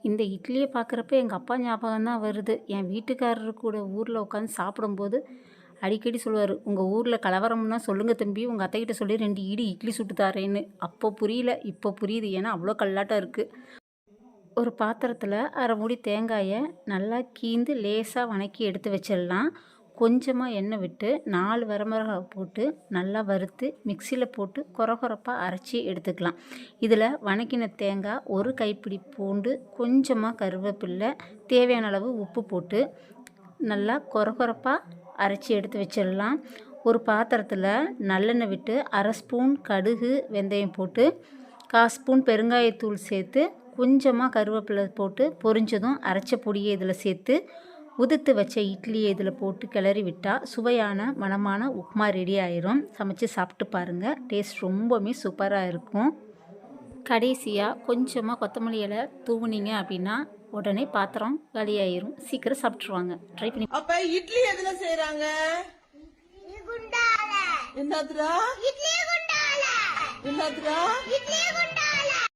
இந்த இட்லியை பார்க்குறப்ப எங்கள் அப்பா ஞாபகம் தான் வருது. என் வீட்டுக்காரரு கூட ஊரில் உட்காந்து சாப்பிடும்போது அடிக்கடி சொல்லுவார், உங்கள் ஊரில் கலவரம்னா சொல்லுங்கள் தம்பி, உங்கள் அத்தைக்கிட்ட சொல்லி 2 இடி இட்லி சுட்டு தாரேன்னு. அப்போ புரியல, இப்போ புரியுது. ஏன்னா அவ்வளோ கல்லாட்டம் இருக்குது. ஒரு பாத்திரத்தில் அரை மூடி தேங்காயை நல்லா கீந்து லேசாக வணக்கி எடுத்து வச்சிடலாம். கொஞ்சமாக எண்ணெய் விட்டு 4 வரமிளகாய் போட்டு நல்லா வறுத்து மிக்சியில் போட்டு கொரகொரப்பாக அரைச்சி எடுத்துக்கலாம். இதில் வணக்கின தேங்காய், ஒரு கைப்பிடி பூண்டு, கொஞ்சமாக கருவேப்பில்லை, தேவையான அளவு உப்பு போட்டு நல்லா கொரகொரப்பாக அரைச்சி எடுத்து வச்சிடலாம். ஒரு பாத்திரத்தில் நல்லெண்ணெய் விட்டு அரை ஸ்பூன் கடுகு வெந்தயம் போட்டு 1/4 ஸ்பூன் பெருங்காயத்தூள் சேர்த்து கொஞ்சமாக கருவேப்பிலை போட்டு பொரிஞ்சதும் அரைச்ச பொடியை இதில் சேர்த்து உதுத்து வச்ச இட்லியை இதில் போட்டு கிளறி விட்டால் சுவையான மணமான உப்புமா ரெடி ஆயிரும். சமைச்சு சாப்பிட்டு பாருங்கள், டேஸ்ட் ரொம்பவுமே சூப்பராக இருக்கும். கடைசியாக கொஞ்சமாக கொத்தமல்லி இலை தூவுனீங்க அப்படின்னா உடனே பாத்திரம் காலியாயிரும். சீக்கிரம் சாப்பிட்ருவாங்க. ட்ரை பண்ணி. அப்ப இட்லி எதுல செய்றாங்க? என்னதுடா? என்னதுடா?